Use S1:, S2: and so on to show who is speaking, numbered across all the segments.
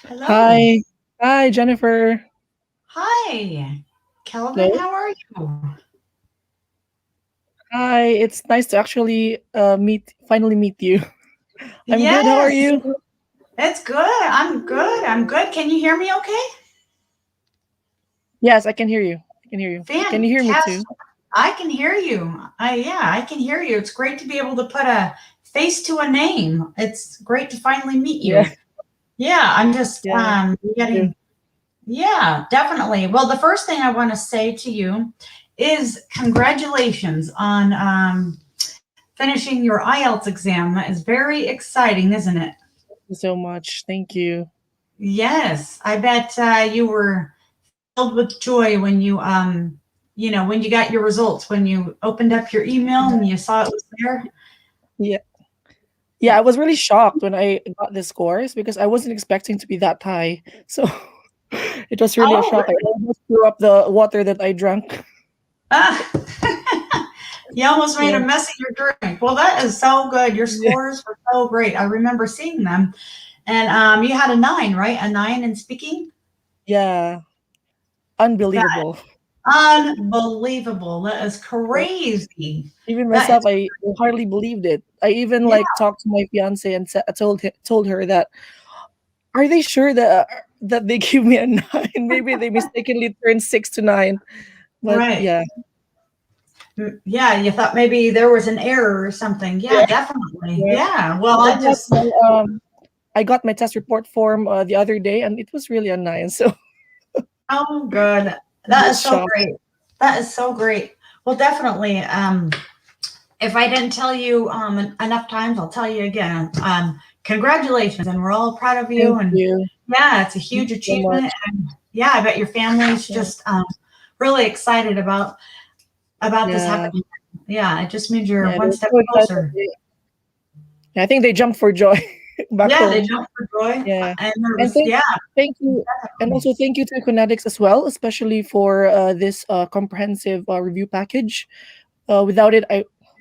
S1: Hello.
S2: Hi. Hi, Jennifer.
S1: Hi, Kelvin.
S2: Hello.
S1: How are you?
S2: Hi. It's nice to actually finally meet you. I'm good. How are
S1: Yes,
S2: you?
S1: it's good. I'm good. I'm good. Can you hear me okay?
S2: Yes, I can hear you. I can hear you. Can you hear me too?
S1: Fantastic. I can hear you. Yeah, I can hear you. It's great to be able to put a face to a name. It's great to finally meet
S2: Yeah.
S1: you. Yeah, I'm just
S2: Yeah. Me too.
S1: getting yeah, definitely. Well, the first thing I want to say to you is congratulations on finishing your IELTS exam. That is very exciting, isn't it?
S2: Thank you so much. Thank you.
S1: Yes, I bet you were filled with joy when when you got your results, when you opened up your email and you saw it was there.
S2: Yeah. Yeah, I was really shocked when I got the scores because I wasn't expecting to be that high. So it was really a
S1: Oh,
S2: shock. I
S1: really?
S2: almost threw up the water that I drank.
S1: Ah, you almost made a
S2: Yeah.
S1: mess of your drink. Well, that is so good. Your
S2: Yeah.
S1: scores were so great. I remember seeing them. And you had a 9, right? A 9 in speaking?
S2: Yeah.
S1: That
S2: Unbelievable.
S1: unbelievable. That is
S2: Yeah.
S1: crazy.
S2: Even
S1: That is
S2: myself, I hardly believed it. I even
S1: yeah.
S2: like talked to my fiance and told her that, are they sure that they give me a 9? Maybe they mistakenly turned 6 to 9. But
S1: Right.
S2: yeah,
S1: Yeah, you thought maybe there was an error or something. Yeah,
S2: yeah,
S1: definitely.
S2: yeah.
S1: Yeah. Well,
S2: And
S1: I just
S2: I got my test report form the other day, and it was really a 9. So
S1: oh good.
S2: I'm
S1: That
S2: just
S1: is so
S2: shocked.
S1: great. That is so great. Well, definitely. If I didn't tell you enough times, I'll tell you again. Congratulations, and we're all proud of you.
S2: Thank
S1: And
S2: you.
S1: yeah, it's a
S2: Thank
S1: huge
S2: you so
S1: achievement.
S2: much.
S1: And yeah, I bet your family's
S2: Yeah,
S1: just really excited about this
S2: yeah,
S1: happening. Yeah, it just means you're
S2: yeah.
S1: one
S2: They're
S1: step
S2: so excited.
S1: closer.
S2: I think they jumped for joy back
S1: Yeah, they
S2: home.
S1: jumped for joy,
S2: Yeah.
S1: and there
S2: And
S1: was yeah,
S2: thank you, and also thank you to Connetics as well, especially for this comprehensive review package. Without it,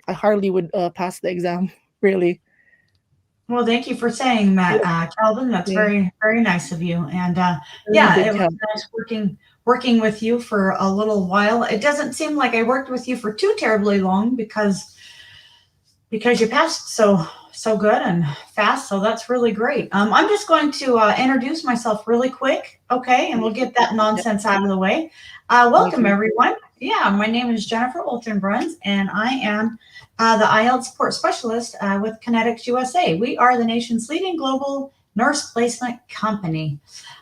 S2: I hardly would pass the exam. Really.
S1: well, thank you for saying that,
S2: Yeah,
S1: Kelvin. That's
S2: yeah.
S1: very, very nice of you. And
S2: Really
S1: yeah, it
S2: big
S1: was
S2: help.
S1: nice working with you for a little while. It doesn't seem like I worked with you for too terribly long because you passed so good and fast. So that's really great. I'm just going to introduce myself really quick, okay, and we'll get that
S2: Yeah,
S1: nonsense out of the way.
S2: thank
S1: Welcome
S2: you.
S1: everyone. Yeah, my name is Jennifer Oltenbruns, and I am the IELTS support specialist with Connetics USA. We are the nation's leading global nurse placement company.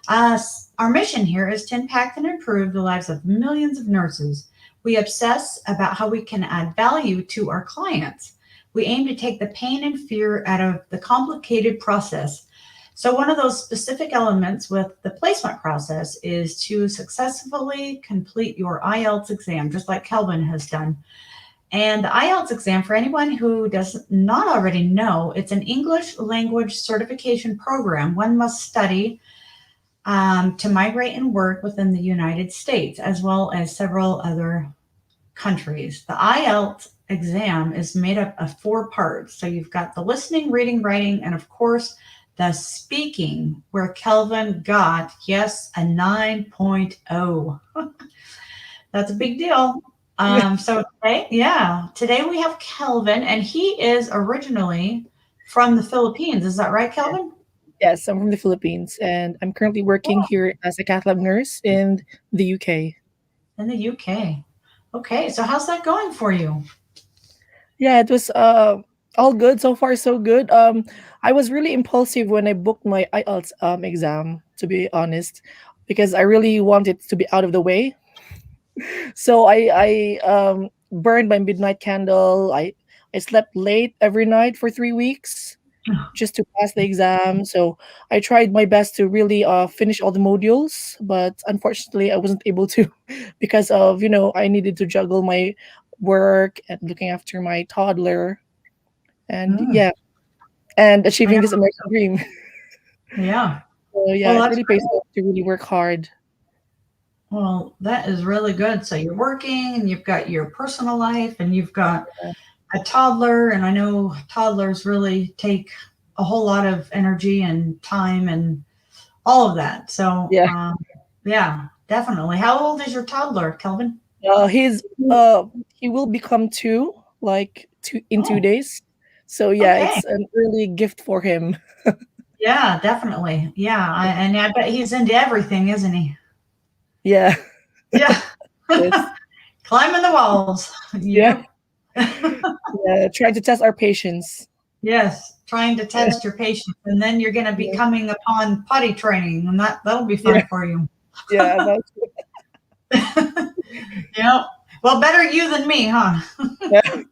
S1: Our mission here is to impact and improve the lives of millions of nurses. We obsess about how we can add value to our clients. We aim to take the pain and fear out of the complicated process. So, one of those specific elements with the placement process is to successfully complete your IELTS exam, just like Kelvin has done. And the IELTS exam, for anyone who does not already know, it's an English language certification program one must study to migrate and work within the United States, as well as several other countries. The IELTS exam is made up of 4 parts. So you've got the listening, reading, writing, and of course, the speaking, where Kelvin got, yes, a 9.0. That's a big deal. Today we have Kelvin, and he is originally from the Philippines. Is that right,
S2: Yeah.
S1: Kelvin?
S2: Yes, I'm from the Philippines, and I'm currently working here as a cath lab nurse in the UK.
S1: In the UK. Okay, so how's that going for you?
S2: Yeah, it was all good so far, so good. I was really impulsive when I booked my IELTS exam, to be honest, because I really wanted to be out of the way. So I burned my midnight candle. I slept late every night for 3 weeks just to pass the exam. So I tried my best to really finish all the modules, but unfortunately I wasn't able to because of I needed to juggle my work and looking after my toddler, and
S1: Mm,
S2: yeah, and
S1: I
S2: achieving
S1: know.
S2: this American dream.
S1: Yeah.
S2: So yeah,
S1: Well,
S2: it
S1: that's
S2: really pays off to really work hard.
S1: Well, that is really good. So you're working and you've got your personal life and you've got a toddler. And I know toddlers really take a whole lot of energy and time. And all of that. So,
S2: Yeah.
S1: yeah, definitely. How old is your toddler, Kelvin?
S2: He's he will become 2 like 2 in 2
S1: Oh,
S2: days. So yeah,
S1: okay.
S2: it's an early gift for him.
S1: Yeah, definitely. Yeah, and I bet he's into everything, isn't he?
S2: Yeah.
S1: Yeah.
S2: Yes.
S1: Climbing the walls.
S2: Yeah.
S1: Yep.
S2: Yeah, trying to test our patience.
S1: Yes, trying to
S2: Yeah.
S1: test your patience, and then you're going to be
S2: Yeah.
S1: coming upon potty training, and that'll be
S2: Yeah.
S1: fun for you.
S2: Yeah, that's
S1: Yep. Well, better you than me, huh?
S2: yeah.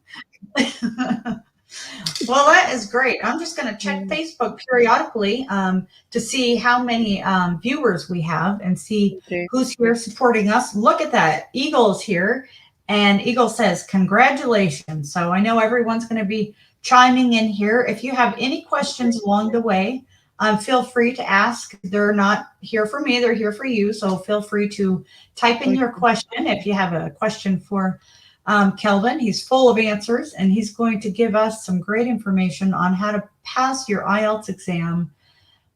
S1: Well, that is great. I'm just going to check
S2: Mm,
S1: Facebook periodically to see how many viewers we have and see
S2: okay.
S1: who's here supporting us. Look at that. Eagle's here. And Eagle says, congratulations. So I know everyone's going to be chiming in here. If you have any questions along the way, feel free to ask. They're not here for me, they're here for you. So feel free to type in
S2: Okay.
S1: your question if you have a question for Kelvin. He's full of answers and he's going to give us some great information on how to pass your IELTS exam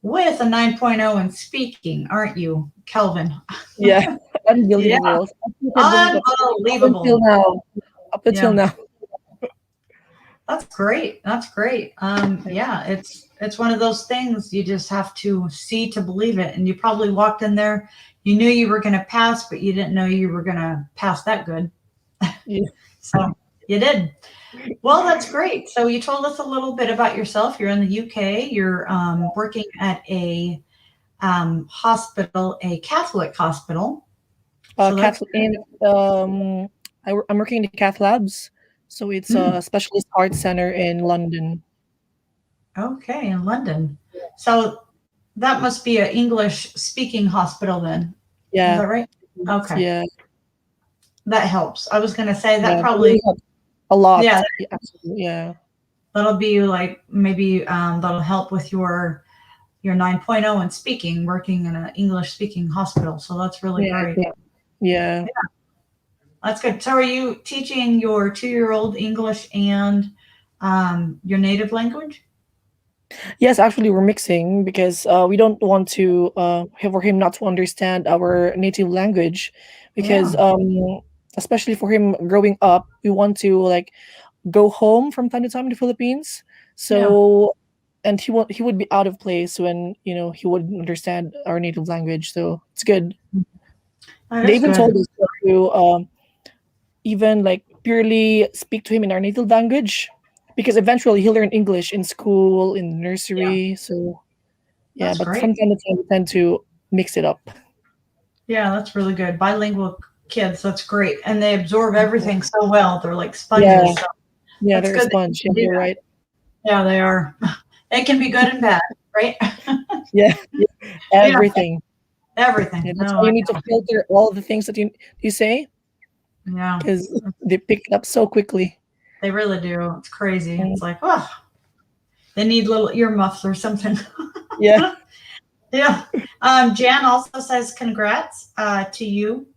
S1: with a 9.0 in speaking, aren't you, Kelvin?
S2: Yeah.
S1: Yeah,
S2: Unbelievable. I can't believe up until
S1: unbelievable.
S2: now. Up until
S1: Yeah,
S2: now.
S1: that's great. That's great. Yeah, it's one of those things you just have to see to believe it. And you probably walked in there, you knew you were going to pass, but you didn't know you were going to pass that good.
S2: Yeah.
S1: So you did. Well, that's great. So you told us a little bit about yourself. You're in the UK. You're working at a hospital, a Catholic hospital. So that's
S2: Cath in I'm working in the Cath Labs. So it's
S1: mm,
S2: a specialist arts center in London.
S1: okay in London. So that must be an English speaking hospital then. Is
S2: Yeah.
S1: that right? Okay,
S2: Yeah.
S1: that helps. I was going to say that
S2: Yeah. It
S1: probably,
S2: really helps a lot.
S1: yeah,
S2: Yeah, absolutely. Yeah.
S1: that'll be like maybe that'll help with your 9.0 in speaking, working in an English speaking hospital. So that's really
S2: Yeah.
S1: great.
S2: Yeah.
S1: That's good. So, are you teaching your 2-year-old English and your native language?
S2: Yes, actually, we're mixing because we don't want to for him not to understand our native language, because
S1: Yeah,
S2: especially for him growing up, we want to like go home from time to time in the Philippines.
S1: yeah,
S2: So, and he would be out of place when he wouldn't understand our native language. So it's good.
S1: that
S2: They
S1: is
S2: even told
S1: good.
S2: us to even like purely speak to him in our native language, because eventually he'll learn English in school, in
S1: Yeah,
S2: nursery. So yeah,
S1: that's
S2: but from
S1: great.
S2: time to time we tend to mix it up.
S1: Yeah, that's really good. Bilingual kids, that's great, and they absorb everything so well. They're like
S2: Yeah,
S1: sponges. So
S2: yeah,
S1: that's
S2: they're a
S1: good that you
S2: sponge. Yeah,
S1: can do
S2: you're
S1: that.
S2: right.
S1: Yeah, they are. They can be good and bad, right?
S2: Yeah,
S1: Yeah,
S2: everything.
S1: everything.
S2: Yeah, that's
S1: No,
S2: why you need to filter all the things that you say,
S1: yeah,
S2: because they pick it up so quickly.
S1: they really do. It's crazy.
S2: Mm,
S1: It's like, oh, they need little earmuffs or something.
S2: yeah.
S1: Yeah. Jan also says congrats to you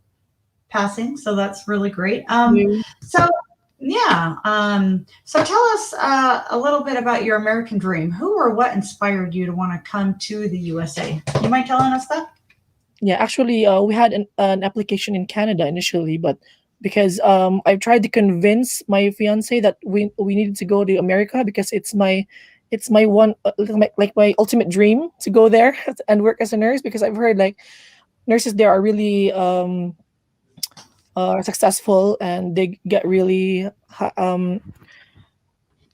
S1: passing. So that's really great.
S2: You-
S1: So, yeah. So tell us a little bit about your American dream. Who or what inspired you to want to come to the USA? You mind telling us that?
S2: Yeah, actually, we had an application in Canada initially, but because I've tried to convince my fiance that we needed to go to America, because it's my one like my ultimate dream to go there and work as a nurse, because I've heard like nurses there are really successful, and they get really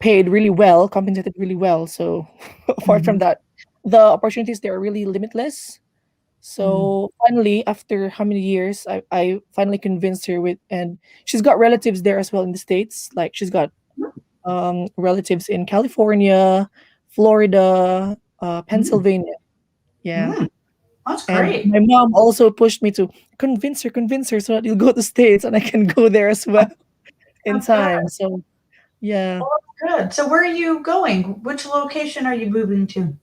S2: paid really well, compensated really well. So apart from
S1: Mhm.
S2: that, the opportunities there are really limitless.
S1: Mhm.
S2: So finally, after how many years, I finally convinced her with, and she's got relatives there as well in the States. Like she's got relatives in California, Florida,
S1: Mhm.
S2: Pennsylvania. Yeah.
S1: Mhm. That's
S2: And
S1: great.
S2: my mom also pushed me to convince her so that you'll go to States and I can go there as well in
S1: That's good.
S2: time. So yeah.
S1: Well, that's good. So where are you going? Which location are you moving to?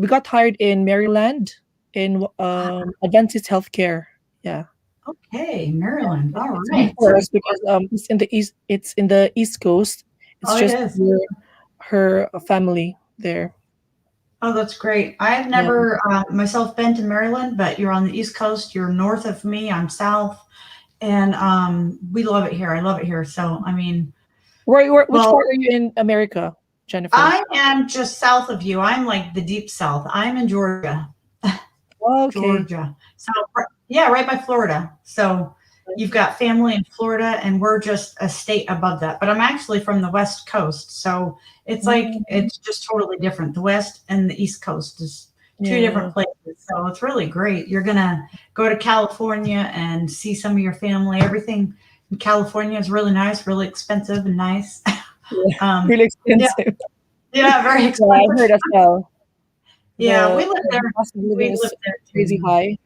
S2: We got hired in Maryland in Adventist Healthcare. Yeah.
S1: Okay, Maryland. All
S2: It's good
S1: right. So,
S2: for us because it's in the East Coast. It's
S1: oh, it
S2: just
S1: is.
S2: her family there.
S1: Oh, that's great. I've
S2: Yeah.
S1: never myself been to Maryland, but you're on the East Coast. You're north of me. I'm south, and we love it here. I love it here. So, I mean,
S2: Which
S1: well,
S2: part are you in America, Jennifer?
S1: I am just south of you. I'm like the deep south. I'm in Georgia.
S2: Oh, okay.
S1: Georgia. So, yeah, right by Florida. So, you've got family in Florida, and we're just a state above that. But I'm actually from the West Coast. So, it's like,
S2: Mm,
S1: it's just totally different. The West and the East Coast is two
S2: yeah.
S1: different places. So, it's really great. You're going to go to California and see some of your family. Everything in California is really nice, really expensive and nice.
S2: Yeah.
S1: um,
S2: Really
S1: yeah,
S2: expensive.
S1: yeah, very
S2: Yeah, I heard
S1: expensive.
S2: as well.
S1: Yeah, we live
S2: The
S1: there.
S2: cost of living
S1: We
S2: is
S1: live there
S2: crazy
S1: too.
S2: high.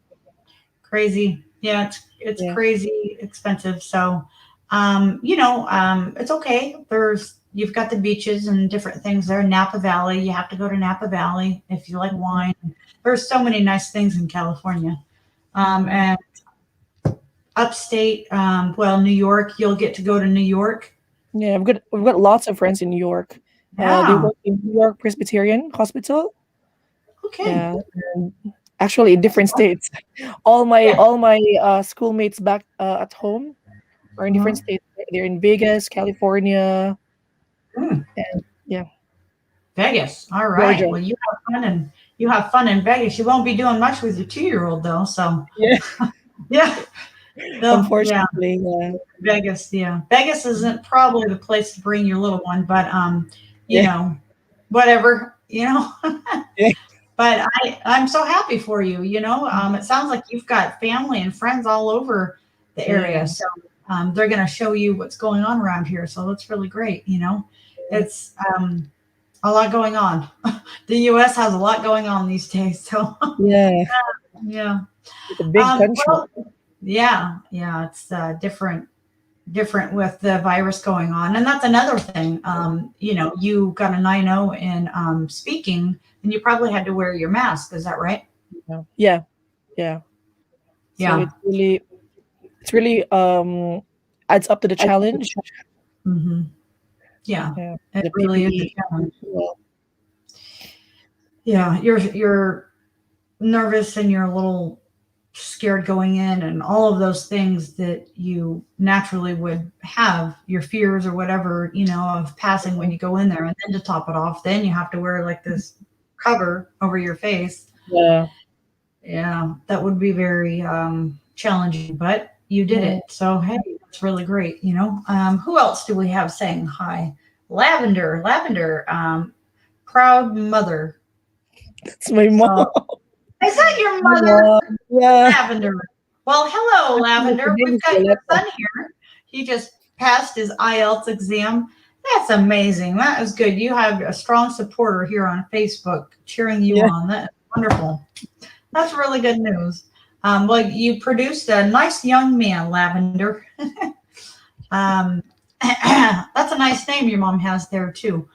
S1: Crazy. Yeah, it's
S2: Yeah.
S1: crazy expensive. So, it's okay. You've got the beaches and different things there. Napa Valley. You have to go to Napa Valley if you like wine. There's so many nice things in California.
S2: Mm.
S1: And upstate, well, New York. You'll get to go to New York.
S2: Yeah, we've got lots of friends in New York. They
S1: Yeah.
S2: work in New York Presbyterian Hospital.
S1: Okay.
S2: Yeah, and actually in different states.
S1: Yeah.
S2: All my schoolmates back at home are in different
S1: Uh-huh.
S2: states. They're in Vegas, California,
S1: Mm,
S2: and yeah,
S1: Vegas. All right.
S2: Georgia.
S1: Well, you have fun in Vegas. You won't be doing much with your 2-year-old though. So
S2: Yeah,
S1: yeah. No, yeah.
S2: unfortunately, yeah,
S1: Vegas, yeah. Vegas isn't probably the place to bring your little one, but you
S2: yeah,
S1: know, whatever,
S2: yeah,
S1: But I'm so happy for you, It sounds like you've got family and friends all over the area.
S2: yeah,
S1: So they're gonna show you what's going on around here. So that's really great. It's a lot going on. The US has a lot going on these days. So
S2: yeah.
S1: yeah.
S2: It's a big country.
S1: Well, yeah, yeah, it's different with the virus going on. And that's another thing. You got a 9.0 in speaking, and you probably had to wear your mask. Is that right?
S2: Yeah, yeah, yeah. So
S1: Yeah.
S2: it's really adds up to the challenge.
S1: Hmm. Yeah.
S2: Yeah,
S1: It
S2: the
S1: really is a
S2: PPE.
S1: challenge.
S2: Well,
S1: Yeah. You're nervous and you're a little scared going in and all of those things that you naturally would have your fears or whatever of passing when you go in there, and then to top it off, then you have to wear like this cover over your face.
S2: yeah.
S1: Yeah, that would be very challenging, but you did
S2: Yeah.
S1: it. So, hey, that's really great. Who else do we have saying hi? Lavender, Lavender, proud mother.
S2: It's my mom.
S1: So, is that your
S2: My
S1: mother,
S2: mom. Yeah.
S1: Lavender? Well, hello,
S2: Actually, her
S1: Lavender.
S2: name
S1: We've
S2: is
S1: got your
S2: Violetta.
S1: son here. He just passed his IELTS exam. That's amazing. That is good. You have a strong supporter here on Facebook cheering you
S2: Yeah.
S1: on. That is wonderful. That's really good news. Well, you produced a nice young man, Lavender. um, that's a nice name your mom has there too.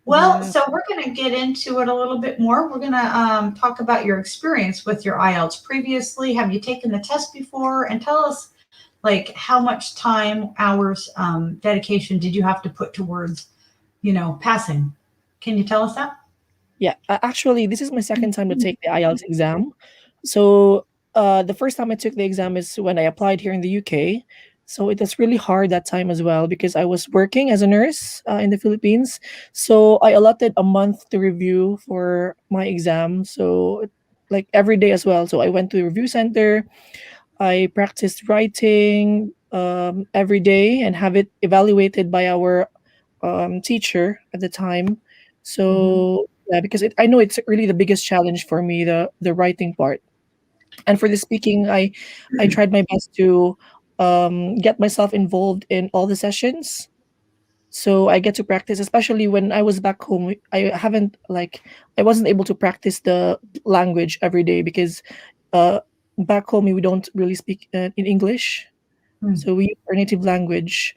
S1: Well,
S2: Yeah.
S1: so we're going to get into it a little bit more. We're going to talk about your experience with your IELTS previously. Have you taken the test before? And tell us, like, how much time, hours, dedication did you have to put towards, passing? Can you tell us that?
S2: Yeah. Actually, this is my second time to take the IELTS exam. So, the first time I took the exam is when I applied here in the UK. So it was really hard that time as well because I was working as a nurse in the Philippines. So I allotted a month to review for my exam. So like every day as well. So I went to the review center. I practiced writing every day and have it evaluated by our teacher at the time.
S1: Mm-hmm.
S2: So yeah, because I know it's really the biggest challenge for me, the writing part. And for the speaking, I tried my best to get myself involved in all the sessions. So I get to practice, especially when I was back home. I wasn't able to practice the language every day because uh, back home we don't really speak in English, so we use our native language.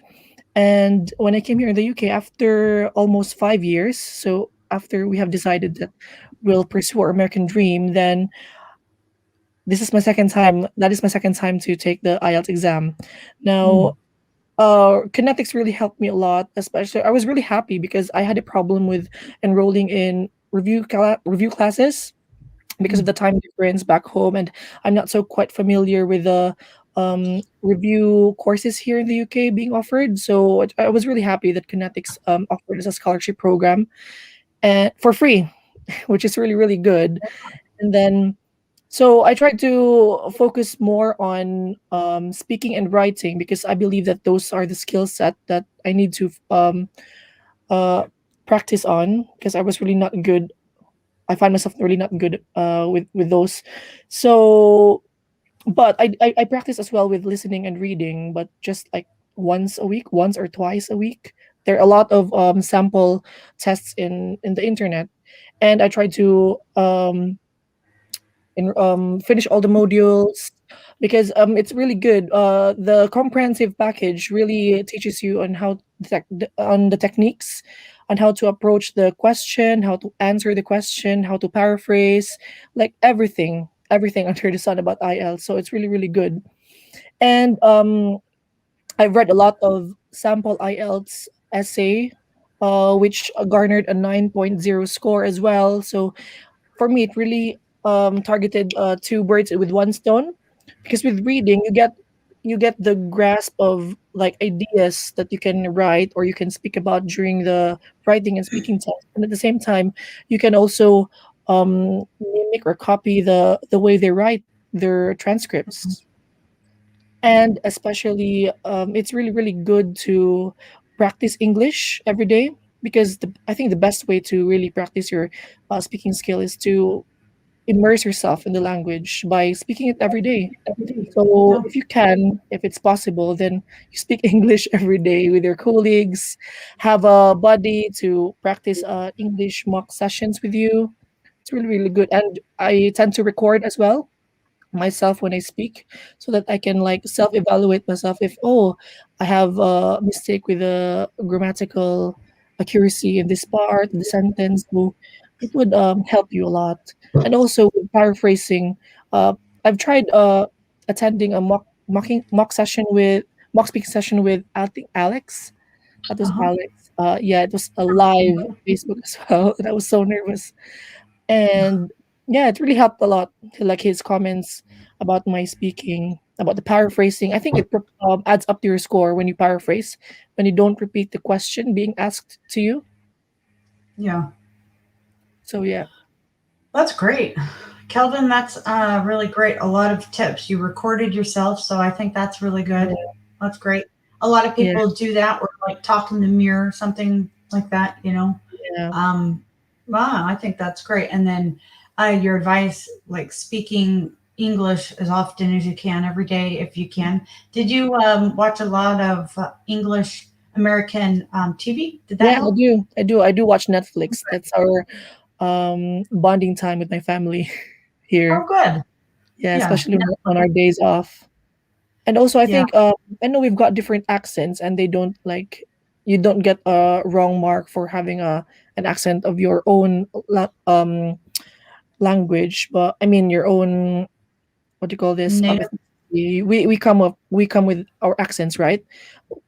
S2: And when I came here in the UK after almost 5 years, so after we have decided that we'll pursue our American dream, then this is my second time. That is my second time to take the IELTS exam. Now, Connetics really helped me a lot. Especially, I was really happy because I had a problem with enrolling in review classes because of the time difference back home, and I'm not so quite familiar with the review courses here in the UK being offered. So I was really happy that Connetics offered us a scholarship program and for free, which is really really good. And then so I tried to focus more on speaking and writing because I believe that those are the skill set that I need to uh, practice on because I was really not good. I find myself really not good with those. So, but I practice as well with listening and reading, but just like once a week, once or twice a week. There are a lot of sample tests in the internet, and I try to finish all the modules because it's really good. The comprehensive package really teaches you on how on the techniques, on how to approach the question, how to answer the question, how to paraphrase, like everything under the sun about IELTS. So it's really really good. And I've read a lot of sample IELTS essay, which garnered a 9.0 score as well. So for me, it really targeted two birds with one stone, because with reading, you get the grasp of like ideas that you can write or you can speak about during the writing and speaking test, and at the same time, you can also mimic or copy the way they write their transcripts. And especially, it's really really good to practice English every day because I think the best way to really practice your speaking skill is to immerse yourself in the language by speaking it every day. So
S1: Yeah.
S2: if you can, if it's possible, then you speak English every day with your colleagues. Have a buddy to practice English mock sessions with you. It's really, really good. And I tend to record as well myself when I speak so that I can like self-evaluate myself if I have a mistake with the grammatical accuracy in this part of the sentence. So it would help you a lot. And also with paraphrasing, I've tried attending a mock session with mock speaking session with I think Alex. That was
S1: Uh-huh.
S2: Alex. Yeah, it was a live Facebook as well. And I was so nervous. And yeah, it really helped a lot. Like his comments about my speaking, about the paraphrasing. I think it adds up to your score when you paraphrase, when you don't repeat the question being asked to you.
S1: Yeah.
S2: So yeah,
S1: That's great. Kelvin, that's really great. A lot of tips. You recorded yourself, so I think that's really good.
S2: yeah,
S1: That's great. A lot of
S2: yeah,
S1: people do that or like talk in the mirror, something like that, you know.
S2: yeah,
S1: Um, wow, I think that's great. And then your advice, like speaking English as often as you can every day, if you can. Did you watch a lot of English American TV? Did that
S2: yeah. I
S1: help?
S2: do, I do, I do watch Netflix. That's our bonding time with my family
S1: Oh,
S2: here.
S1: good.
S2: Yeah,
S1: Yeah.
S2: especially on our days off. And also, I
S1: Yeah.
S2: think I know we've got different accents, and they don't like you don't get a wrong mark for having a an accent of your own language, but I mean your own what do you call this
S1: Native.
S2: ethnicity. We come with our accents, right?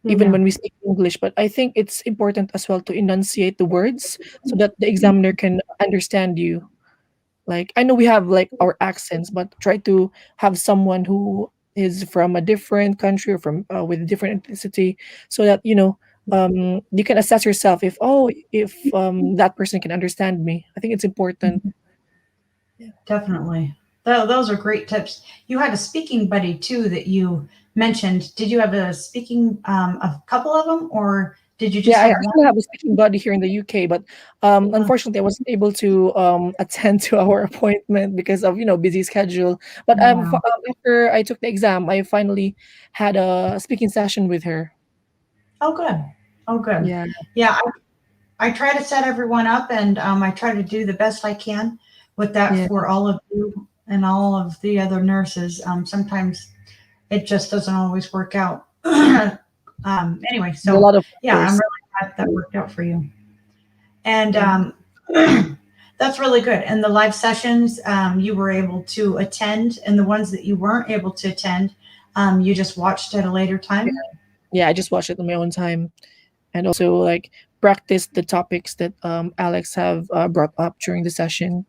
S1: Yeah.
S2: Even
S1: Yeah.
S2: when we speak English, but I think it's important as well to enunciate the words so that the examiner can understand you. Like I know we have like our accents, but try to have someone who is from a different country or from with a different ethnicity, so that you can assess yourself if that person can understand me. I think it's important. Yeah,
S1: Definitely. Those are great tips. You had a speaking buddy too that you mentioned. Did you have a speaking, a couple of them, or did you
S2: yeah.
S1: just
S2: I
S1: have one?
S2: actually have a speaking buddy here in the UK, but
S1: Uh,
S2: unfortunately, I wasn't able to attend to our appointment because of busy schedule. But
S1: yeah.
S2: after I took the exam, I finally had a speaking session with her.
S1: Oh, good. Oh, good.
S2: Yeah.
S1: Yeah, I try to set everyone up, and I try to do the best I can with that
S2: Yeah,
S1: for all of you and all of the other nurses. Sometimes it just doesn't always work out. Anyway,
S2: there are a
S1: so
S2: lot of
S1: yeah, I'm
S2: factors.
S1: really glad that worked out for you. And
S2: Yeah.
S1: that's really good. And the live sessions you were able to attend, and the ones that you weren't able to attend, you just watched at a later
S2: Yeah,
S1: time.
S2: yeah, I just watched it on my own time, and also, like, practice the topics that Alex have brought up during the session.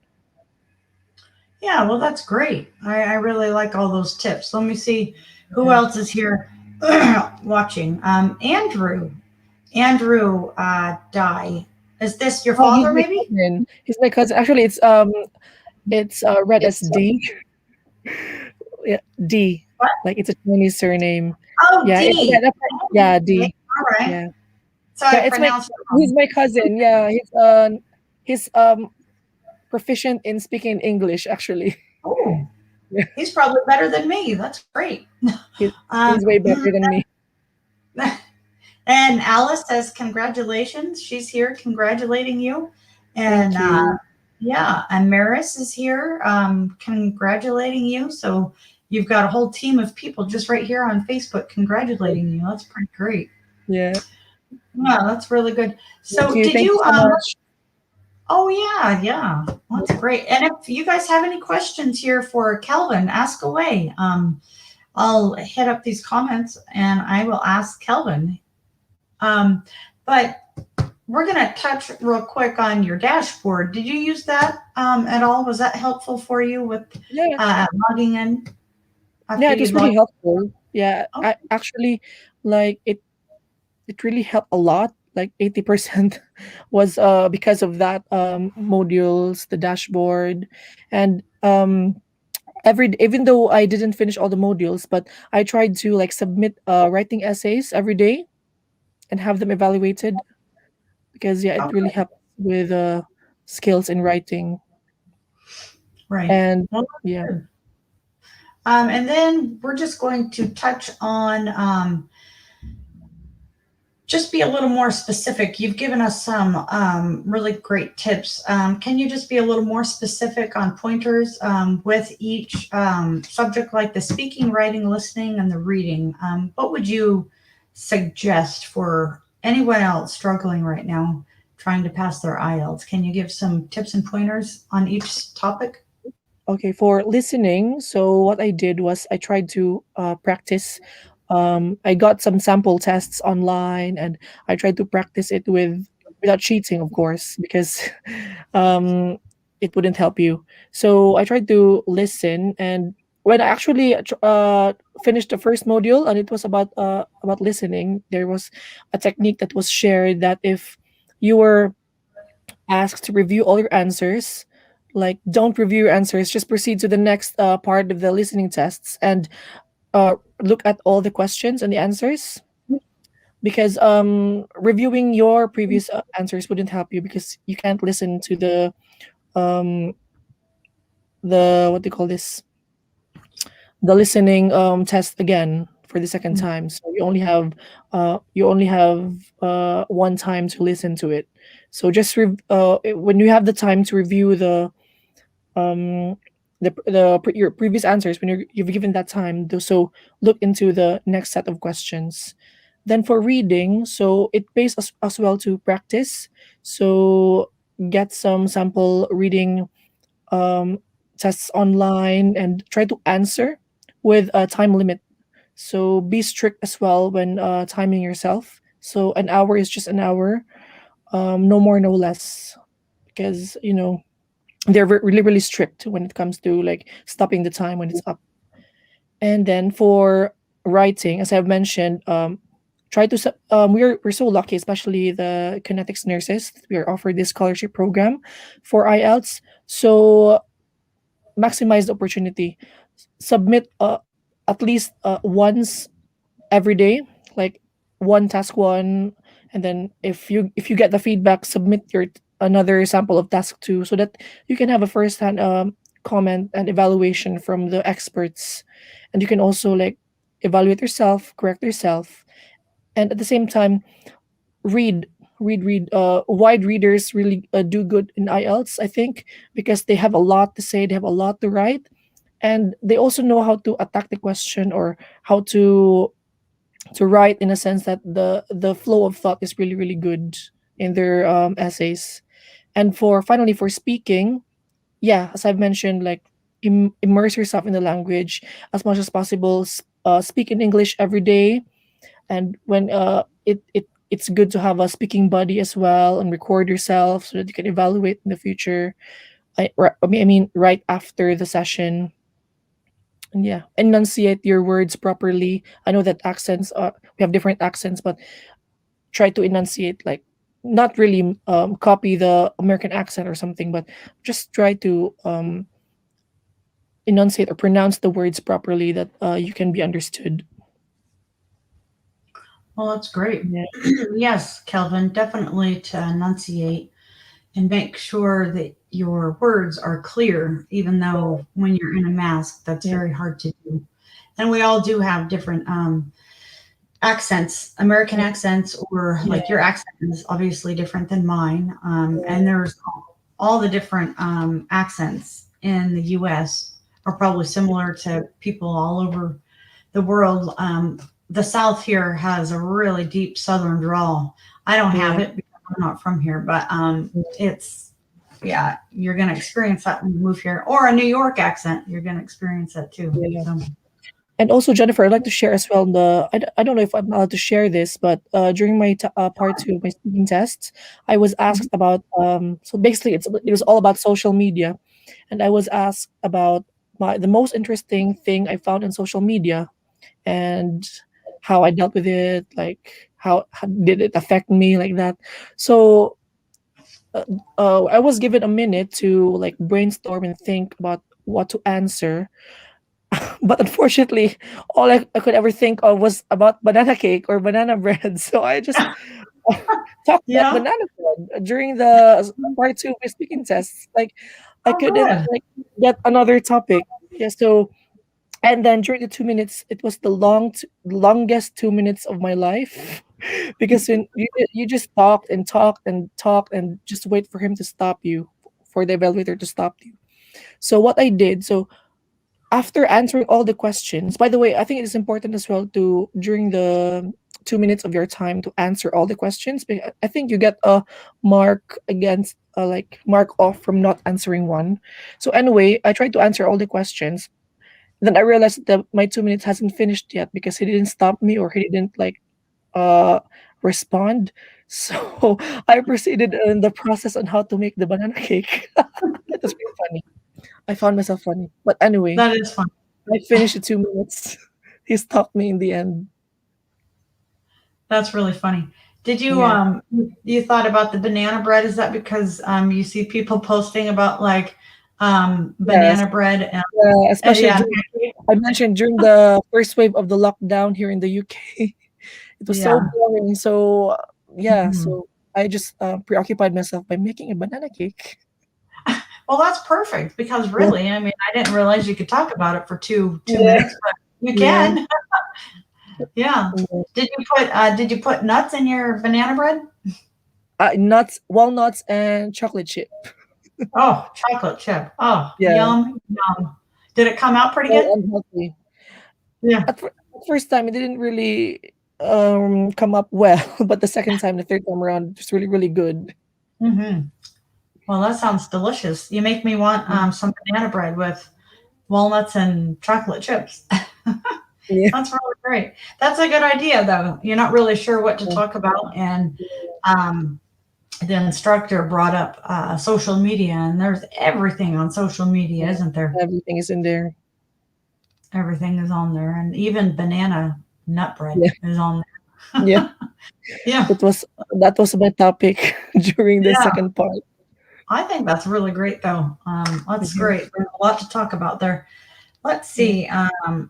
S1: Yeah, well, that's great. I really like all those tips. Let me see who
S2: Yeah.
S1: else is here watching. Andrew Die. Is this your
S2: Oh, he's
S1: father,
S2: my
S1: maybe?
S2: cousin. He's my cousin. Actually, it's read as
S1: It's
S2: D. Yeah, D.
S1: what?
S2: Like it's a Chinese surname.
S1: Oh,
S2: Yeah,
S1: D.
S2: yeah,
S1: Okay,
S2: D.
S1: all right.
S2: Yeah,
S1: So
S2: yeah.
S1: I
S2: It's my
S1: pronounced it
S2: he's
S1: wrong.
S2: my cousin. Yeah, he's proficient in speaking English. Actually,
S1: Oh,
S2: yeah,
S1: he's probably better than me. That's great.
S2: he,
S1: Um,
S2: he's way better than me.
S1: and Alice says, congratulations. She's here congratulating you. And
S2: Thank you.
S1: yeah, and Maris is here congratulating you. So you've got a whole team of people just right here on Facebook congratulating you. That's pretty great.
S2: Yeah,
S1: Yeah, that's really good.
S2: thank
S1: So
S2: you.
S1: did
S2: Thank you
S1: you
S2: so much.
S1: oh yeah, yeah. That's great. And if you guys have any questions here for Kelvin, ask away. I'll hit up these comments and I will ask Kelvin. Um, but we're going to touch real quick on your dashboard. Did you use that at all? Was that helpful for you with
S2: Yeah,
S1: logging in
S2: yeah.
S1: after
S2: It was
S1: you'd
S2: really
S1: logged?
S2: helpful. Yeah,
S1: Oh,
S2: I actually like it. It really helped a lot. Like 80% was because of that modules, the dashboard, and even though I didn't finish all the modules, but I tried to like submit writing essays every day and have them evaluated because yeah, it really
S1: okay.
S2: helps with skills in writing.
S1: Right.
S2: And
S1: Well,
S2: yeah,
S1: that's good. And then we're just going to touch on just be a little more specific. You've given us some really great tips. Can you just be a little more specific on pointers with each subject, like the speaking, writing, listening, and the reading? What would you suggest for anyone else struggling right now trying to pass their IELTS? Can you give some tips and pointers on each topic?
S2: okay, for listening, so what I did was I tried to practice. I got some sample tests online, and I tried to practice it without cheating, of course, because um, it wouldn't help you. So I tried to listen, and when I actually finished the first module, and it was about listening, there was a technique that was shared that if you were asked to review all your answers, like don't review your answers, just proceed to the next part of the listening tests and look at all the questions and the answers, because reviewing your previous answers wouldn't help you because you can't listen to um the what do you call this, the listening test again for the second time. So you only have one time to listen to it. So just when you have the time to review um your previous answers, when you've given that time so look into the next set of questions. Then for reading, so it pays as well to practice. So get some sample reading um tests online and try to answer with a time limit. So be strict as well when timing yourself. So an hour is just an hour, no more no less, because they're really really strict when it comes to like stopping the time when it's up. And then for writing, as I've mentioned, we're so lucky, especially the Connetics nurses, we are offered this scholarship program for IELTS. So maximize the opportunity, submit at least once every day, like one task one, and then if you get the feedback, submit your another sample of task two, so that you can have a first hand comment and evaluation from the experts, and you can also like evaluate yourself, correct yourself, and at the same time read read. Wide readers really do good in IELTS, I think, because they have a lot to say, they have a lot to write, and they also know how to attack the question, or how to write in a sense that the flow of thought is really really good in their essays. And for finally for speaking, yeah, as I've mentioned, like immerse yourself in the language as much as possible. Speak in English every day, and when it's good to have a speaking buddy as well and record yourself so that you can evaluate in the future. I mean, right after the session. And yeah, enunciate your words properly. I know that accents are we have different accents, but try to enunciate, like, not really copy the American accent or something, but just try to enunciate or pronounce the words properly that you can be understood.
S1: Well, that's great.
S2: Yeah,
S1: Yes, Kelvin, definitely to enunciate and make sure that your words are clear, even though when you're in a mask, that's
S2: yeah,
S1: very hard to do. And we all do have different accents, American accents, or
S2: yeah,
S1: like your accent is obviously different than mine. And there's all the different accents in the US are probably similar to people all over the world. The South here has a really deep Southern drawl. I don't have
S2: yeah,
S1: it because I'm not from here, but it's, yeah, you're going to experience that when you move here. Or a New York accent, you're going to experience that too.
S2: yeah.
S1: So,
S2: And also, Jennifer, I'd like to share as well I don't know if I'm allowed to share this, but during my part two of my speaking test, I was asked about so basically it was all about social media, and I was asked about the most interesting thing I found in social media and how I dealt with it, like how did it affect me, like that. So I was given a minute to like brainstorm and think about what to answer, but unfortunately, all I could ever think of was about banana cake or banana bread. So I just talked about
S1: yeah.
S2: banana bread during the part two of my speaking tests. Like I
S1: Oh,
S2: couldn't
S1: good.
S2: like get another topic. Yeah. So and then during the 2 minutes, it was the longest 2 minutes of my life because when you just talked and talked and talked and just wait for him to stop you, for the evaluator to stop you. So what I did, so after answering all the questions, by the way, I think it is important as well to during the 2 minutes of your time to answer all the questions. I think you get a mark against like mark off from not answering one. So anyway, I tried to answer all the questions. Then I realized that my 2 minutes hasn't finished yet because he didn't stop me or he didn't like uh respond. So I proceeded in the process on how to make the banana cake. It was pretty funny. I found myself funny. But anyway,
S1: That is fun.
S2: I finished the 2 minutes. He stopped me in the end.
S1: That's really funny. Did you
S2: Yeah.
S1: you thought about the banana bread? Is that because you see people posting about like
S2: Yes.
S1: banana bread
S2: Yeah,
S1: and
S2: especially
S1: yeah,
S2: during I mentioned during the first wave of the lockdown here in the UK, it was so
S1: yeah.
S2: boring. So yeah,
S1: Mhm.
S2: so I just preoccupied myself by making a banana cake.
S1: Well, that's perfect because
S2: Yeah,
S1: really, I mean, I didn't realize you could talk about it for two
S2: yeah,
S1: minutes, but you
S2: yeah.
S1: can. Yeah.
S2: Yeah.
S1: Did you put nuts in your banana bread?
S2: Nuts, walnuts, and chocolate chip.
S1: Oh, chocolate chip. Oh,
S2: Yeah,
S1: yum, yum. Did it come out pretty
S2: very
S1: good?
S2: unhealthy.
S1: Yeah.
S2: At first time, it didn't really come up well, but the second time, the third time around, it was really really good.
S1: Hmm. Well, that sounds delicious. You make me want
S2: Mm.
S1: some banana bread with walnuts and chocolate chips.
S2: Yeah,
S1: That's really great. That's a good idea, though. You're not really sure what to talk about, and um, the instructor brought up social media, and there's everything on social media,
S2: yeah.
S1: isn't there?
S2: Everything is in there.
S1: Everything is on there, and even banana nut bread
S2: Yeah,
S1: is on
S2: yeah.
S1: there. Yeah,
S2: That was that was my topic during the
S1: yeah.
S2: second part.
S1: I think that's really great, though. That's
S2: Mhm.
S1: great. There's a lot to talk about there. Let's
S2: Yeah.
S1: see.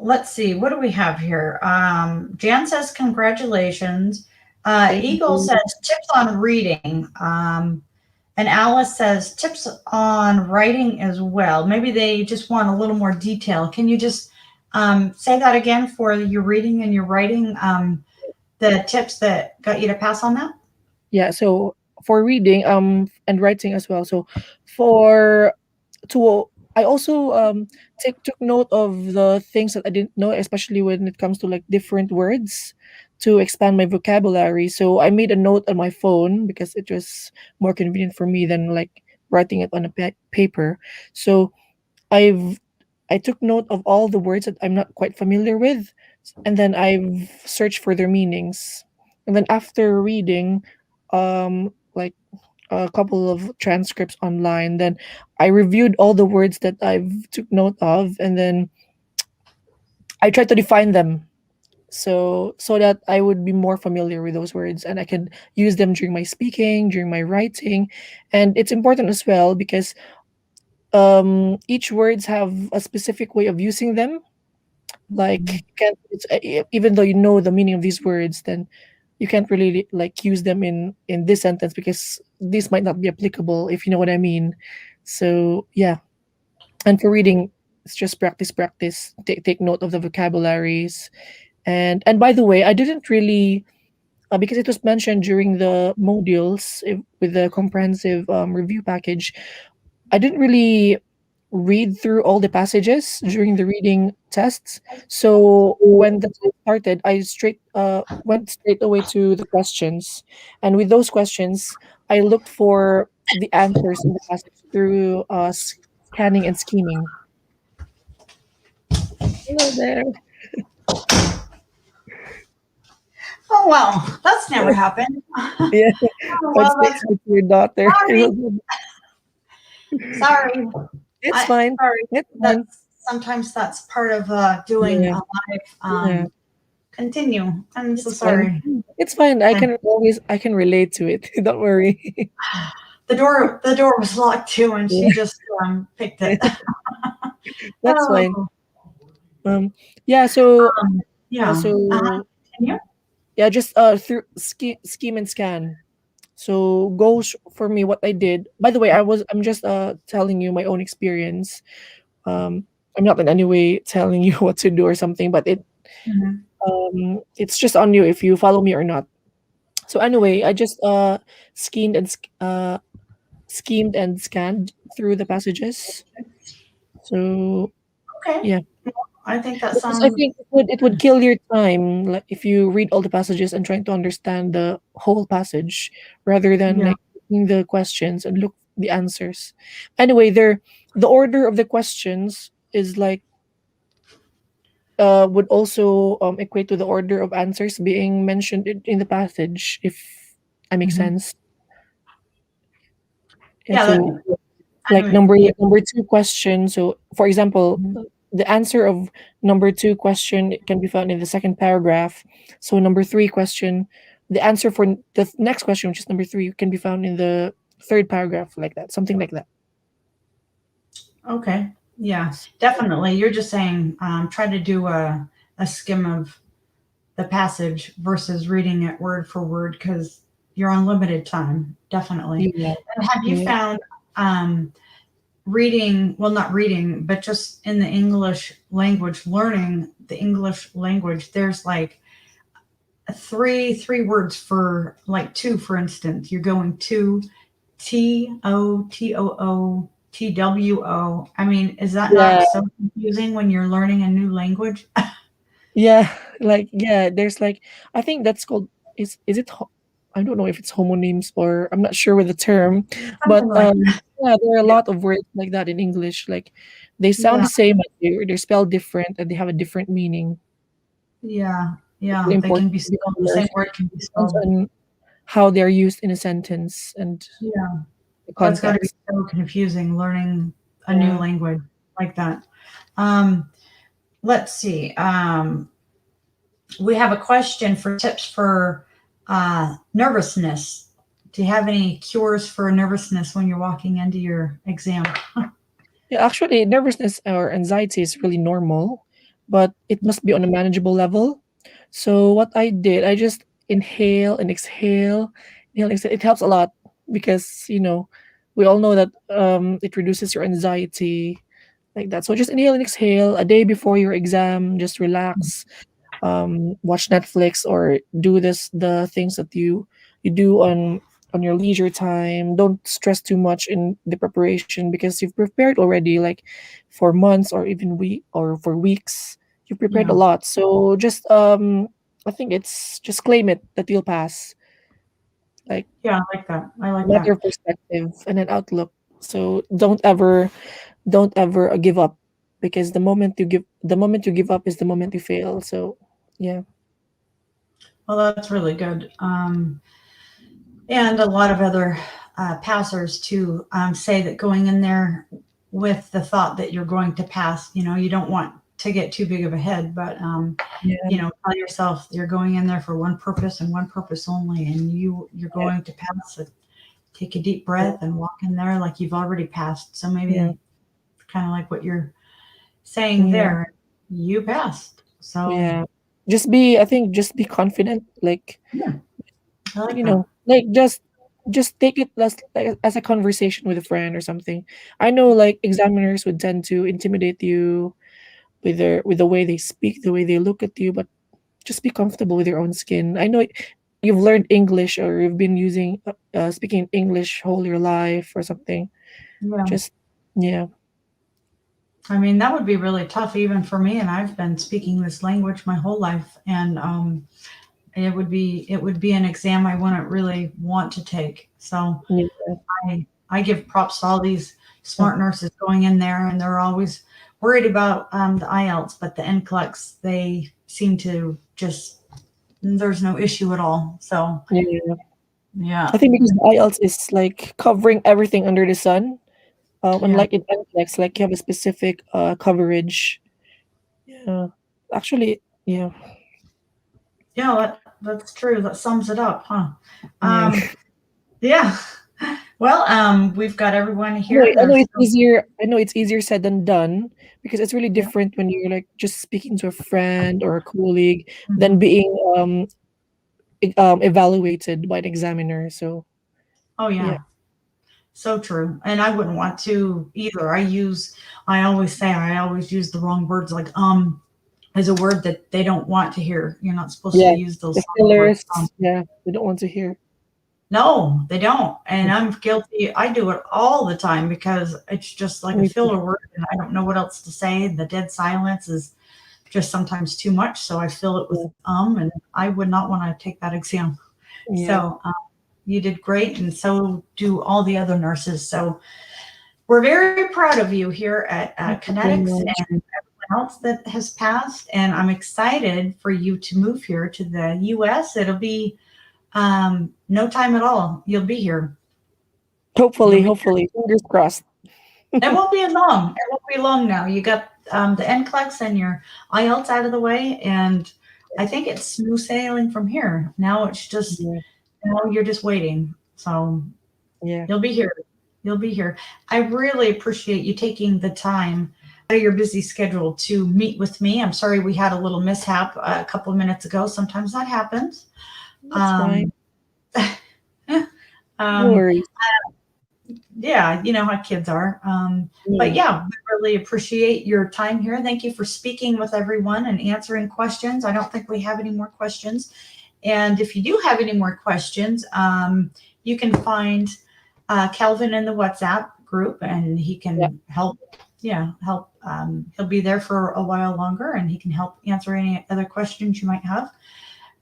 S1: Let's see. What do we have here? Jan says congratulations.
S2: Thank
S1: Eagle
S2: you.
S1: says tips on reading. And Alice says tips on writing as well. Maybe they just want a little more detail. Can you just say that again for your reading and your writing? The tips that got you to pass on that?
S2: Yeah. So for reading and writing as well. So for to I also took note of the things that I didn't know, especially when it comes to like different words to expand my vocabulary. So I made a note on my phone because it was more convenient for me than like writing it on a paper. So I've I took note of all the words that I'm not quite familiar with, and then I've searched for their meanings. And then after reading, like a couple of transcripts online, then I reviewed all the words that I've took note of, and then I tried to define them so that I would be more familiar with those words and I can use them during my speaking, during my writing. And it's important as well because each words have a specific way of using them. Like you can't even though you know the meaning of these words, then you can't really like use them in this sentence because this might not be applicable, if you know what I mean. So yeah. And for reading, it's just practice, take note of the vocabularies. And by the way, I didn't really because it was mentioned during the modules with the comprehensive review package. I didn't really read through all the passages during the reading tests. So when the test started, I straight went straight away to the questions, and with those questions, I looked for the answers in the passage through scanning and scheming. Hello there.
S1: Oh well, that's never happened. Oh,
S2: Yeah,
S1: well,
S2: let's say
S1: that's
S2: hi to your daughter.
S1: sorry. Sorry.
S2: It's
S1: I
S2: fine.
S1: sorry.
S2: It's fine.
S1: That's sometimes that's part of doing
S2: Yeah,
S1: a live.
S2: yeah.
S1: Continue. I'm so
S2: It's fine.
S1: sorry.
S2: It's fine.
S1: Okay.
S2: I can relate to it. Don't worry.
S1: The door was locked too, and she
S2: Yeah,
S1: just picked
S2: yeah,
S1: it.
S2: that's fine.
S1: Oh,
S2: Um, yeah. So, yeah.
S1: yeah.
S2: So,
S1: Continue.
S2: yeah. Just through scheme and scan. So goals for me. What I did. By the way, I'm just telling you my own experience. Um, I'm not in any way telling you what to do or something, but
S1: Mhm.
S2: it's just on you if you follow me or not. So anyway, I just schemed and schemed and scanned through the passages. So
S1: Okay.
S2: yeah,
S1: I think that
S2: because I
S1: sounds
S2: think it would kill your time like if you read all the passages and trying to understand the whole passage rather than
S1: yeah.
S2: like looking the questions and look the answers. Anyway, the order of the questions is like would also equate to the order of answers being mentioned in the passage if I make
S1: Mhm.
S2: sense. Yeah,
S1: Yeah.
S2: so like
S1: Anyway.
S2: number two question. So for example,
S1: Mhm.
S2: the answer of number two question can be found in the second paragraph. So number three question, the answer for the next question, which is number three, can be found in the third paragraph, like that, something like that.
S1: Okay. Yeah. Definitely. You're just saying try to do a skim of the passage versus reading it word for word because you're on limited time. Definitely.
S2: Yeah,
S1: And have you
S2: yeah,
S1: found um, reading, well, not reading, but just in the English language, learning the English language, there's like three words for like two, for instance. You're going to TOTOO TWO. I mean, is that
S2: yeah,
S1: not so confusing when you're learning a new language?
S2: yeah. Like yeah, there's like I think that's called is it I don't know if it's homonyms or I'm not sure with the term, but
S1: Something like
S2: yeah, there are a
S1: yeah,
S2: lot of words like that in English. Like they sound
S1: yeah,
S2: the same, but they're spelled different and they have a different meaning.
S1: yeah,
S2: It's
S1: yeah.
S2: really
S1: They can
S2: important
S1: be
S2: to be
S1: spelled. The
S2: aware.
S1: same
S2: So
S1: word can be
S2: it depends
S1: spelled.
S2: on how they're used in a sentence and
S1: Yeah,
S2: the
S1: that's got to be
S2: context.
S1: so confusing learning a new
S2: Yeah.
S1: language like that. Um, let's see. We have a question for tips for nervousness. Do you have any cures for nervousness when you're walking into your exam?
S2: Yeah, actually, nervousness or anxiety is really normal, but it must be on a manageable level. So what I did, I just inhale and exhale. It helps a lot because we all know that it reduces your anxiety like that. So just inhale and exhale a day before your exam. Just relax, watch Netflix or do the things that you do on your leisure time. Don't stress too much in the preparation because you've prepared already like for months or even for weeks. You've prepared a
S1: Yeah,
S2: lot. So just I think it's just claim it that you'll pass. Like
S1: yeah, I like that. I like
S2: matter
S1: that.
S2: of perspective and an outlook. So don't ever give up because the moment you give up is the moment you fail. So yeah.
S1: Well, that's really good. And a lot of other passers too say that going in there with the thought that you're going to pass, you don't want to get too big of a head, but
S2: Yeah,
S1: tell yourself you're going in there for one purpose and one purpose only, and you're
S2: yeah,
S1: going to pass it. Take a deep breath and walk in there like you've already passed. So
S2: yeah,
S1: maybe kind of like what you're saying
S2: yeah,
S1: there, you passed. So
S2: yeah. Just be, I think, just be confident. Like,
S1: yeah, I like that.
S2: like just take it as a conversation with a friend or something. I know like examiners would tend to intimidate you with the way they speak, the way they look at you, but just be comfortable with your own skin. I know you've learned English or you've been using speaking English whole your life or something.
S1: Yeah.
S2: Just yeah,
S1: I mean, that would be really tough even for me, and I've been speaking this language my whole life, and it would be an exam I wouldn't really want to take. So
S2: yeah,
S1: I give props to all these smart nurses going in there, and they're always worried about the IELTS, but the NCLEX they seem to just there's no issue at all. So
S2: yeah. I
S1: yeah,
S2: think because the IELTS is like covering everything under the sun.
S1: yeah,
S2: Unlike in NCLEX, like you have a specific coverage. Yeah, actually, yeah,
S1: yeah. That's true. That sums it up, huh?
S2: yeah.
S1: Um, yeah. Well, we've got everyone here.
S2: I know
S1: There's
S2: it's easier. I know it's easier said than done because it's really
S1: yeah.
S2: different when you're like just speaking to a friend or a colleague than
S1: Mhm.
S2: being evaluated by an examiner. So
S1: Oh
S2: yeah,
S1: yeah. So true. And I wouldn't want to either. I always use the wrong words like is a word that they don't want to hear. You're not supposed to
S2: yeah,
S1: use those
S2: the
S1: soft words.
S2: fillers. Yeah, they don't want to hear.
S1: No, they don't. And I'm guilty. I do it all the time because it's just like a
S2: Me too.
S1: filler word and I don't know what else to say. The dead silence is just sometimes too much. So I fill it with
S2: Yeah,
S1: and I would not want to take that exam.
S2: yeah.
S1: So you did great. And so do all the other nurses. So we're very proud of you here at
S2: Thank you so
S1: Connetics
S2: much.
S1: and else that has passed. And I'm excited for you to move here to the US. It'll be no time at all. You'll be here. You'll
S2: Hopefully,
S1: be.
S2: hopefully, fingers crossed.
S1: It won't be long. It won't be long now. You got the NCLEX and your IELTS out of the way, and I think it's smooth sailing from here. Now it's just
S2: Yeah,
S1: now you're just waiting. So
S2: yeah.
S1: you'll be here. You'll be here. I really appreciate you taking the time out of your busy schedule to meet with me. I'm sorry we had a little mishap a couple of minutes ago. Sometimes that happens.
S2: That's fine.
S1: Um,
S2: No
S1: um,
S2: worries.
S1: yeah, you know how kids are. But
S2: Yeah.
S1: yeah, we really appreciate your time here. Thank you for speaking with everyone and answering questions. I don't think we have any more questions. And if you do have any more questions, you can find Kelvin in the WhatsApp group and he
S2: Yeah.
S1: can help. Yeah, help. He'll be there for a while longer and he can help answer any other questions you might have.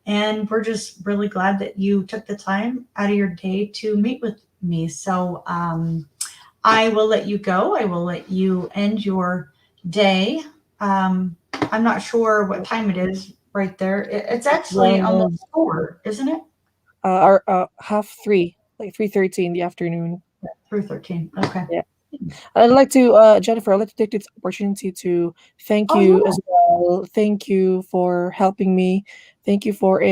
S1: And we're just really glad that you took the time out of your day to meet with me. So I will let you go. I will let you end your day. I'm not sure what time it is right there. It's
S2: It's
S1: actually
S2: around
S1: almost 4, isn't it?
S2: our half 3, like 3:30 in the afternoon.
S1: 3:13. Okay.
S2: Yeah. I'd like to, Jennifer, I'd like to take this opportunity to thank
S1: Oh
S2: you
S1: yeah.
S2: as well. Thank you for helping me. Thank you for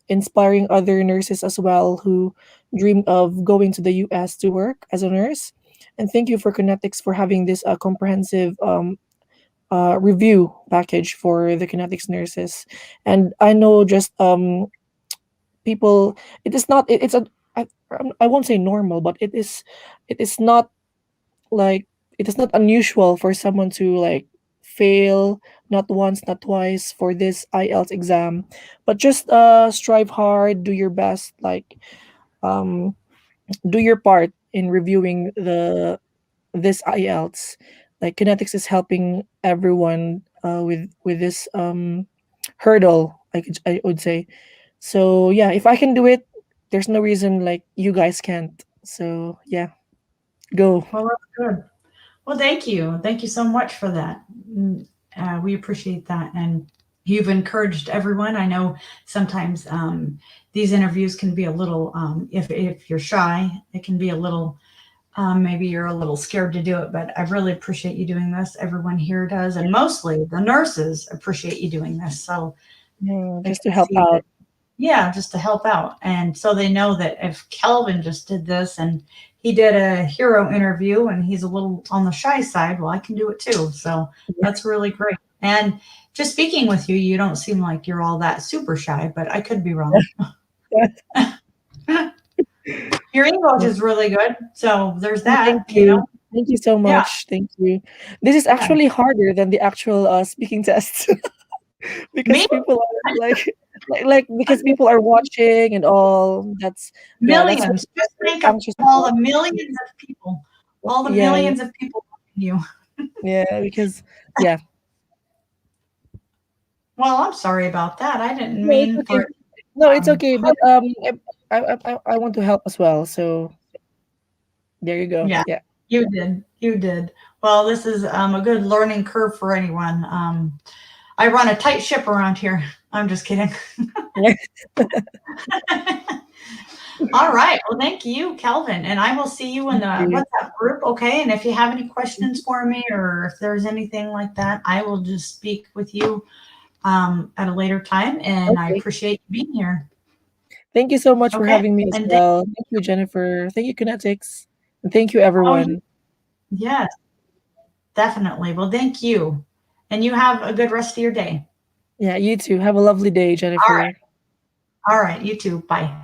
S2: inspiring other nurses as well who dream of going to the US to work as a nurse. And thank you for Connetics for having this comprehensive review package for the Connetics nurses. And I know just people, it is not, it's a, I won't say normal, but it is not like it is not unusual for someone to like fail not once, not twice for this IELTS exam, but just strive hard, do your best, like um do your part in reviewing the this IELTS. Like Kinetics is helping everyone with this hurdle, I would say. So yeah, if I can do it, there's no reason like you guys can't. So yeah, go.
S1: Well, that's good. Well, thank you. Thank you so much for that. We appreciate that. And you've encouraged everyone. I know sometimes these interviews can be a little, if you're shy, it can be a little, maybe you're a little scared to do it, but I really appreciate you doing this. Everyone here does, and mostly the nurses appreciate you doing this. So they
S2: Just to
S1: can
S2: help
S1: see that,
S2: out.
S1: yeah, just to help out. And so they know that if Kelvin just did this and he did a hero interview and he's a little on the shy side, well, I can do it too. So that's really great. And just speaking with you, you don't seem like you're all that super shy, but I could be wrong. Your English is really good. So there's
S2: Thank
S1: that, you know?
S2: you. Thank you so
S1: Yeah,
S2: much. Thank you. This is
S1: yeah.
S2: actually harder than the actual speaking test because
S1: Me?
S2: people are like because people are watching and all. That's what
S1: Millions. Just
S2: I'm
S1: think of
S2: anxious
S1: all
S2: about.
S1: the millions of people, all the
S2: Yeah,
S1: millions of people watching you.
S2: yeah, because yeah.
S1: Well, I'm sorry about that. I didn't
S2: No, it's
S1: mean for
S2: okay.
S1: it to
S2: No, it's okay.
S1: hurt.
S2: But I want to help as well. So there you go.
S1: Yeah,
S2: Yeah.
S1: you did. You did. Well, this is a good learning curve for anyone. I run a tight ship around here. I'm just kidding. All right. Well, thank you, Kelvin. And I will see you in the
S2: Thank you.
S1: WhatsApp group. Okay. And if you have any questions for me or if there's anything like that, I will just speak with you at a later time. And I
S2: Okay.
S1: appreciate you being here.
S2: Thank you so much for
S1: Okay.
S2: having me as
S1: And thank,
S2: well. Thank you, Jennifer. Thank you, Connetics. And thank you,
S1: oh,
S2: everyone.
S1: yes, definitely. Well, thank you. And you have a good rest of your day.
S2: Yeah, you too. Have a lovely day,
S1: All right.
S2: Jennifer.
S1: All right. You too. Bye.